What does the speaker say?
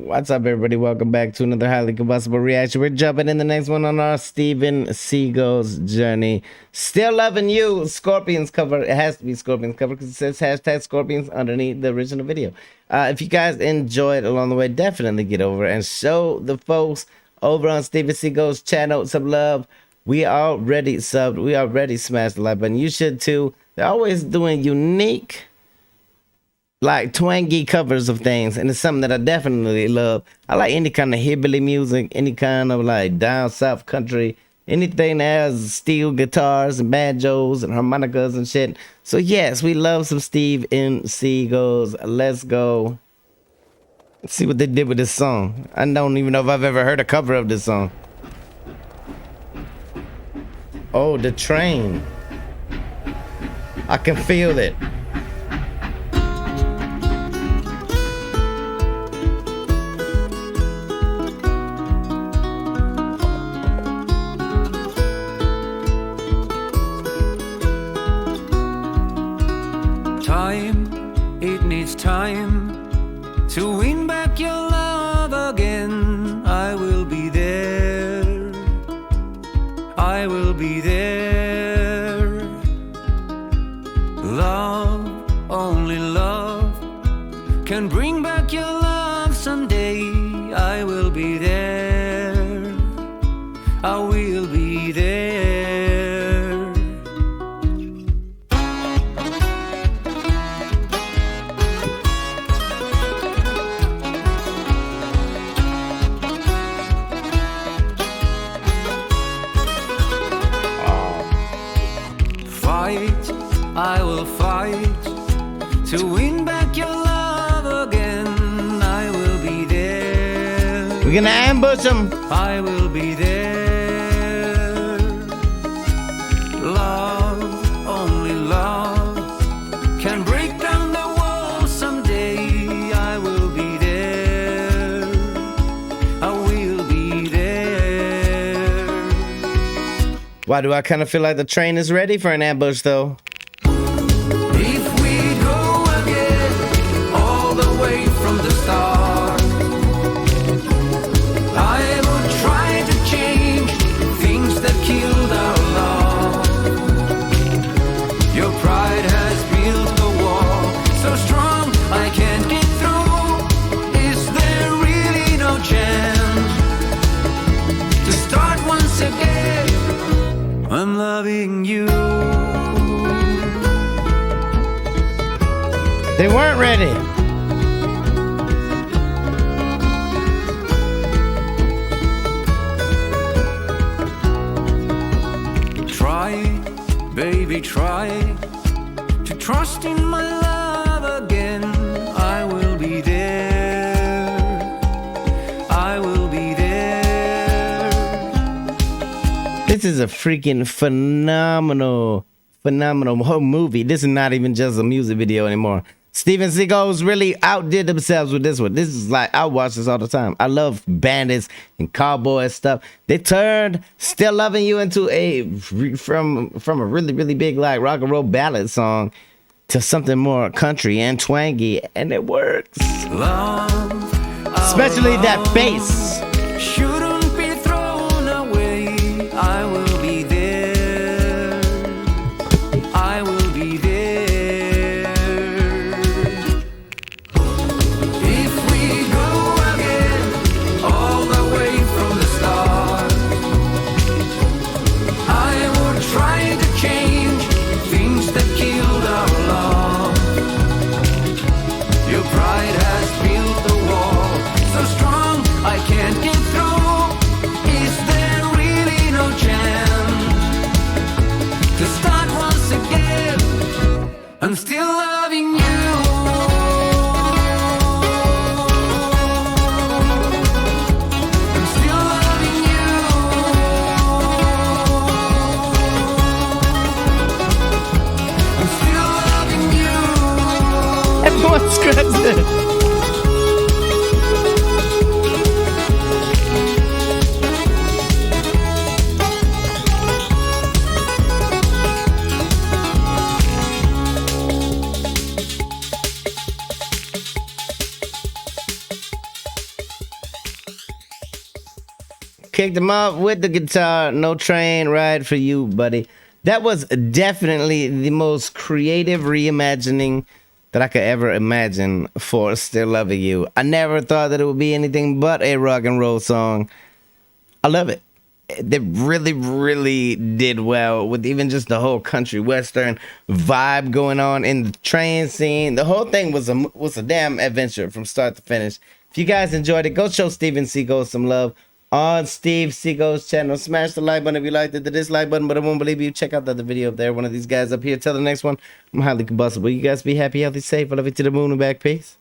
What's up, everybody? Welcome back to another highly combustible reaction. We're jumping in the next one on our Steven Seagulls journey. Still loving you. Scorpions cover. It has to be Scorpions cover because it says hashtag Scorpions underneath the original video. If you guys enjoyed along the way, definitely get over and show the folks over on Steven Seagulls channel some love. We already subbed. We already smashed the like button. You should too. They're always doing unique, like twangy covers of things, and it's something that I definitely love. I like any kind of hillbilly music, any kind of like down south country, anything that has steel guitars and banjos and harmonicas and shit. So yes, we love some Steven Seagulls. Let's go. Let's see what they did with this song. I don't even know if I've ever heard a cover of this song. Oh, the train. I can feel it. It needs time to win back your love again. I will be there. I will be there. Love, only love can bring back your love someday. I will be there. I will be there. I will fight to win back your love again. I will be there. We're gonna ambush them. I will be there. Love, only love can break down the walls someday. I will be there. I will be there. Why do I kind of feel like the train is ready for an ambush though? From the start, I will try to change things that killed our love. Your pride has built a wall so strong I can't get through. Is there really no chance to start once again? I'm loving you. They weren't ready. Baby, try to trust in my love again. I will be there. I will be there. This is a freaking phenomenal whole movie. This is not even just a music video anymore. Steven Seagulls really outdid themselves with this one. This is like, I watch this all the time. I love bandits and cowboy stuff. They turned Still Loving You into from a really big like rock and roll ballad song to something more country and twangy, and it works. Love, especially that bass. Shouldn't be thrown away. I will be there. I will be there. I'm still loving you. I'm still loving you. I'm still loving you. Everyone scratched it. Kicked him off with the guitar. No train ride for you, buddy. That was definitely the most creative reimagining that I could ever imagine for Still Loving You. I never thought that it would be anything but a rock and roll song. I love it. They really, really did well with even just the whole country western vibe going on in the train scene. The whole thing was a damn adventure from start to finish. If you guys enjoyed it, go show Steven Seagulls some love on Steve Seagulls' channel. Smash the like button if you liked it, the dislike button, but I won't believe you. Check out the other video up there. One of these guys up here. Till the next one, I'm highly combustible. You guys be happy, healthy, safe. I love you to the moon and back. Peace.